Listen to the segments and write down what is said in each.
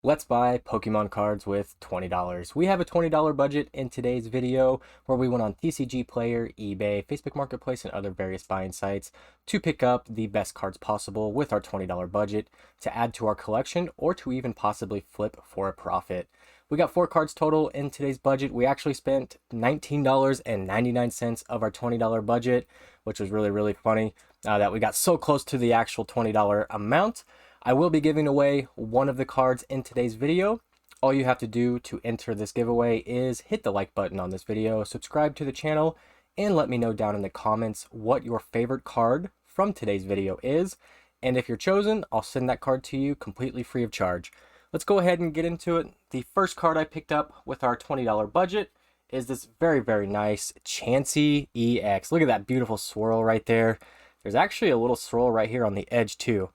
Let's buy Pokemon cards with $20. We have a $20 budget in today's video where we went on TCG Player, eBay, Facebook Marketplace, and other various buying sites to pick up the best cards possible with our $20 budget to add to our collection or to even possibly flip for a profit. We got 4 cards total in today's budget. We actually spent $19.99 of our $20 budget, which was really funny that we got so close to the actual $20 amount. I will be giving away one of the cards in today's video. All you have to do to enter this giveaway is hit the like button on this video, subscribe to the channel, and let me know down in the comments what your favorite card from today's video is. And if you're chosen, I'll send that card to you completely free of charge. Let's go ahead and get into it. The first card I picked up with our $20 budget is this very nice Chansey Ex. Look at that beautiful swirl right there. There's actually a little swirl right here on the edge too.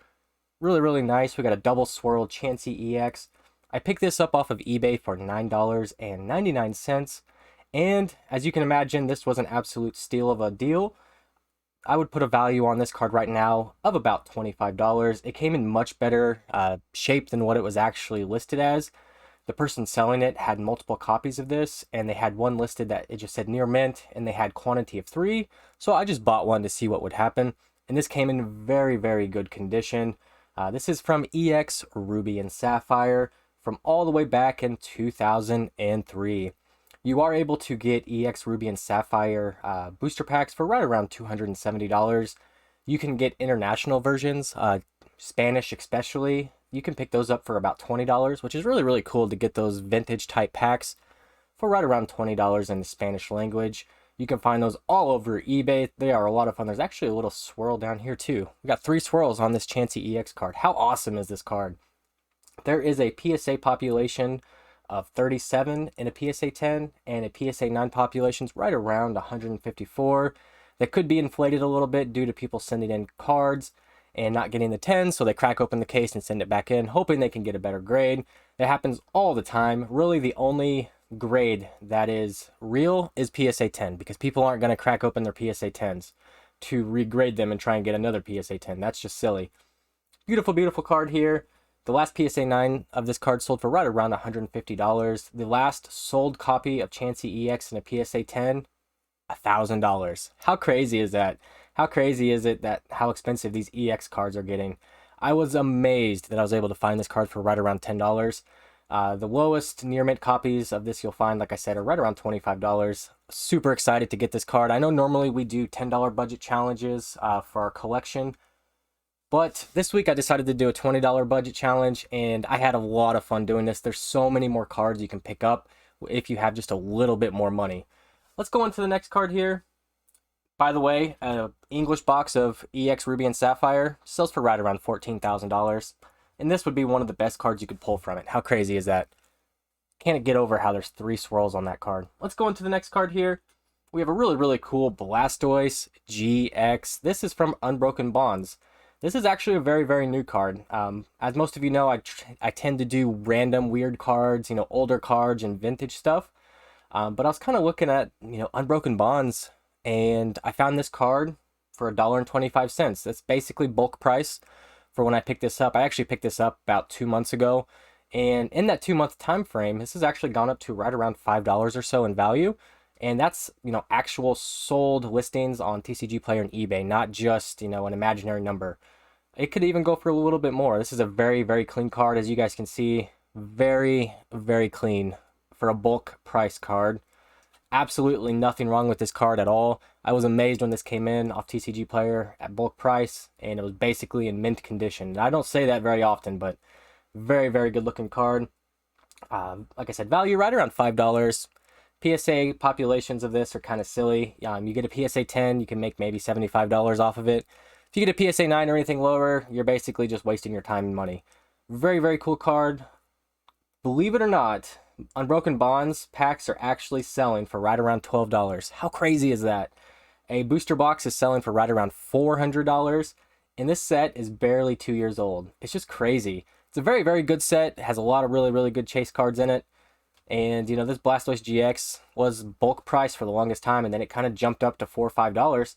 Really nice. We got a double swirl Chansey Ex. I picked this up off of eBay for $9.99. And as you can imagine, this was an absolute steal of a deal. I would put a value on this card right now of about $25. It came in much better shape than what it was actually listed as. The person selling it had multiple copies of this, and they had one listed that it just said near mint, and they had quantity of 3. So I just bought one to see what would happen. And this came in very good condition. This is from EX Ruby and Sapphire from all the way back in 2003. You are able to get EX Ruby and Sapphire booster packs for right around $270. You can get international versions, Spanish especially. You can pick those up for about $20, which is really cool to get those vintage type packs for right around $20 in the Spanish language. You can find those all over eBay. They are a lot of fun. There's actually a little swirl down here too. We got 3 swirls on this Chansey Ex card. How awesome is this card? There is a PSA population of 37 in a PSA 10 and a PSA 9 population's right around 154. That could be inflated a little bit due to people sending in cards and not getting the 10s, so they crack open the case and send it back in, hoping they can get a better grade. That happens all the time. Really, the only grade that is real is PSA 10 because people aren't going to crack open their PSA 10s to regrade them and try and get another PSA 10. That's just silly. Beautiful card here. The last PSA 9 of this card sold for right around $150. The last sold copy of Chansey Ex in a PSA 10, $1,000. How crazy is that? How crazy is it that how expensive these EX cards are getting? I was amazed that I was able to find this card for right around $10. The lowest near mint copies of this you'll find, like I said, are right around $25. Super excited to get this card. I know normally we do $10 budget challenges for our collection, but this week I decided to do a $20 budget challenge, and I had a lot of fun doing this. There's so many more cards you can pick up if you have just a little bit more money. Let's go on to the next card here. By the way, an English box of EX Ruby and Sapphire sells for right around $14,000. And this would be one of the best cards you could pull from it. How crazy is that? Can't get over how there's 3 swirls on that card. Let's go into the next card here. We have a really cool Blastoise Gx. This is from Unbroken Bonds. This is actually a very new card. As most of you know, I tend to do random weird cards, older cards and vintage stuff. But I was kind of looking at, Unbroken Bonds, and I found this card for $1.25. That's basically bulk price for when I picked this up. I actually picked this up about 2 months ago, and in that 2-month time frame, this has actually gone up to right around $5 or so in value. And that's, actual sold listings on TCG Player and eBay, not just, an imaginary number. It could even go for a little bit more. This is a very clean card, as you guys can see. Very clean for a bulk price card. Absolutely nothing wrong with this card at all. I was amazed when this came in off TCG Player at bulk price, and it was basically in mint condition. I don't say that very often, but very good looking card. Like I said, value right around $5. PSA populations of this are kind of silly. You get a PSA 10, you can make maybe $75 off of it. If you get a PSA 9 or anything lower, you're basically just wasting your time and money. Very cool card. Believe it or not, Unbroken Bonds packs are actually selling for right around $12. How crazy is that? A booster box is selling for right around $400, and this set is barely 2 years old. It's just crazy. It's a very good set. It has a lot of really good chase cards in it. And, this Blastoise GX was bulk price for the longest time, and then it kind of jumped up to $4 or $5.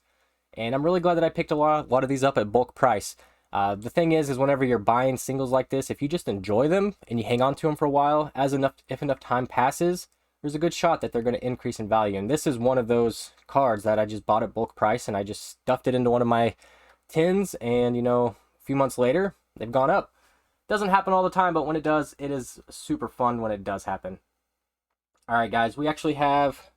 And I'm really glad that I picked a lot of these up at bulk price. The thing is whenever you're buying singles like this, if you just enjoy them and you hang on to them for a while, if enough time passes, there's a good shot that they're going to increase in value. And this is one of those cards that I just bought at bulk price and I just stuffed it into one of my tins, and a few months later, they've gone up. Doesn't happen all the time, but when it does, it is super fun when it does happen. All right, guys, we actually have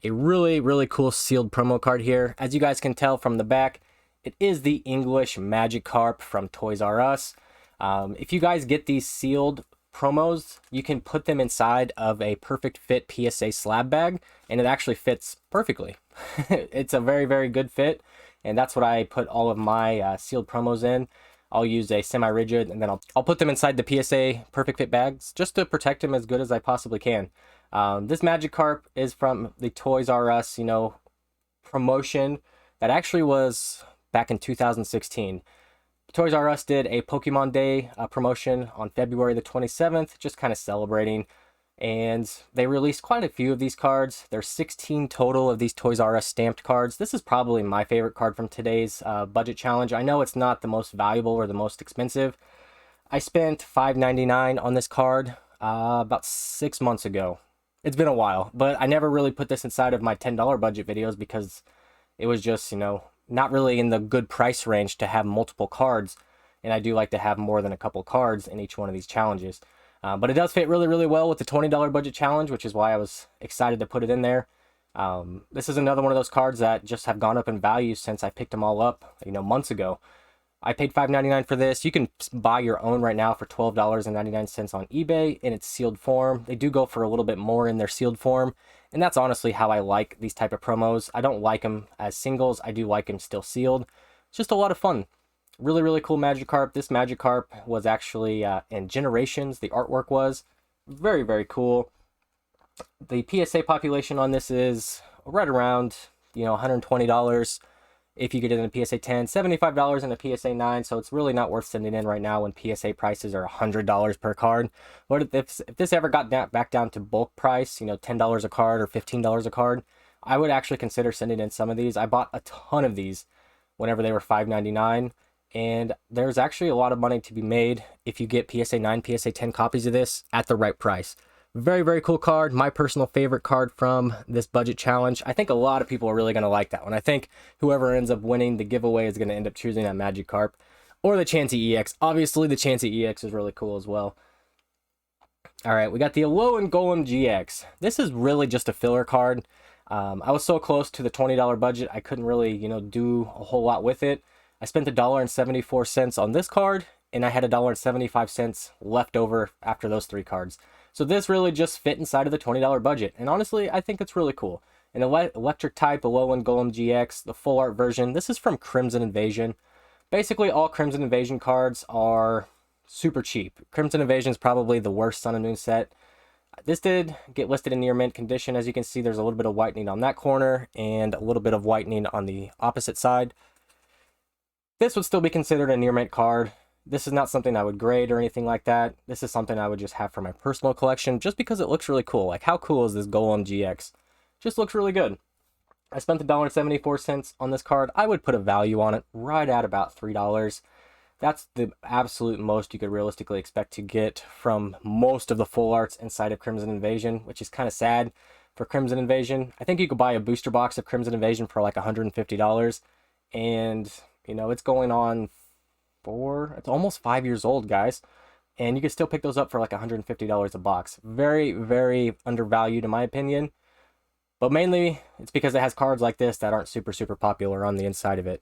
a really, really cool sealed promo card here. As you guys can tell from the back, it is the English Magikarp from Toys R Us. If you guys get these sealed promos, you can put them inside of a perfect fit PSA slab bag, and it actually fits perfectly. It's a very, very good fit, and that's what I put all of my sealed promos in. I'll use a semi-rigid, and then I'll put them inside the PSA perfect fit bags just to protect them as good as I possibly can. This Magikarp is from the Toys R Us, promotion that actually was back in 2016. Toys R Us did a Pokemon Day promotion on February the 27th, just kind of celebrating. And they released quite a few of these cards. There's 16 total of these Toys R Us stamped cards. This is probably my favorite card from today's budget challenge. I know it's not the most valuable or the most expensive. I spent $5.99 on this card about 6 months ago. It's been a while, but I never really put this inside of my $10 budget videos because it was just, not really in the good price range to have multiple cards. And I do like to have more than a couple cards in each one of these challenges. But it does fit really, really well with the $20 budget challenge, which is why I was excited to put it in there. This is another one of those cards that just have gone up in value since I picked them all up, months ago. I paid $5.99 for this. You can buy your own right now for $12.99 on eBay in its sealed form. They do go for a little bit more in their sealed form, and that's honestly how I like these type of promos. I don't like them as singles. I do like them still sealed. It's just a lot of fun. Really, really cool Magikarp. This Magikarp was actually in Generations. The artwork was very, very cool. The PSA population on this is right around, $120 if you get it in a PSA 10, $75 in a PSA 9. So it's really not worth sending in right now when PSA prices are $100 per card. But if this ever got back down to bulk price, $10 a card or $15 a card, I would actually consider sending in some of these. I bought a ton of these whenever they were $5.99. And there's actually a lot of money to be made if you get PSA 9, PSA 10 copies of this at the right price. Very, very cool card. My personal favorite card from this budget challenge. I think a lot of people are really going to like that one. I think whoever ends up winning the giveaway is going to end up choosing that Magikarp or the Chansey Ex. Obviously, the Chansey Ex is really cool as well. All right, we got the Aloha and Golem Gx. This is really just a filler card. I was so close to the $20 budget, I couldn't really, do a whole lot with it. I spent $1.74 on this card, and I had $1.75 left over after those 3 cards. So this really just fit inside of the $20 budget, and honestly, I think it's really cool. An electric type Aloha and Golem GX, the full art version. This is from Crimson Invasion. Basically, all Crimson Invasion cards are super cheap. Crimson Invasion is probably the worst Sun and Moon set. This did get listed in near mint condition. As you can see, there's a little bit of whitening on that corner and a little bit of whitening on the opposite side. This would still be considered a near mint card. This is not something I would grade or anything like that. This is something I would just have for my personal collection just because it looks really cool. Like, how cool is this Golem GX? Just looks really good. I spent $1.74 on this card. I would put a value on it right at about $3. That's the absolute most you could realistically expect to get from most of the full arts inside of Crimson Invasion, which is kind of sad for Crimson Invasion. I think you could buy a booster box of Crimson Invasion for like $150, and it's going on it's almost 5 years old, guys, and you can still pick those up for like $150 a box. Very, very undervalued in my opinion, but mainly it's because it has cards like this that aren't super, super popular on the inside of it.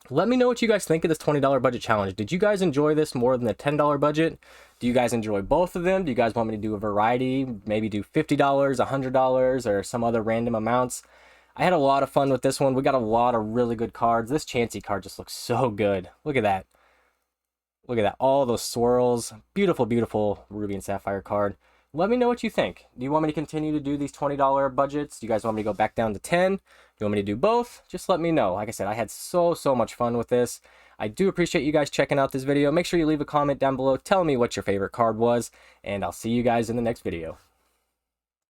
Let me know what you guys think of this $20 budget challenge. Did you guys enjoy this more than the $10 budget? Do you guys enjoy both of them? Do you guys want me to do a variety? Maybe do $50, $100, or some other random amounts? I had a lot of fun with this one. We got a lot of really good cards. This Chansey card just looks so good. Look at that. Look at that. All those swirls. Beautiful, beautiful Ruby and Sapphire card. Let me know what you think. Do you want me to continue to do these $20 budgets? Do you guys want me to go back down to 10? Do you want me to do both? Just let me know. Like I said, I had so much fun with this. I do appreciate you guys checking out this video. Make sure you leave a comment down below. Tell me what your favorite card was, and I'll see you guys in the next video.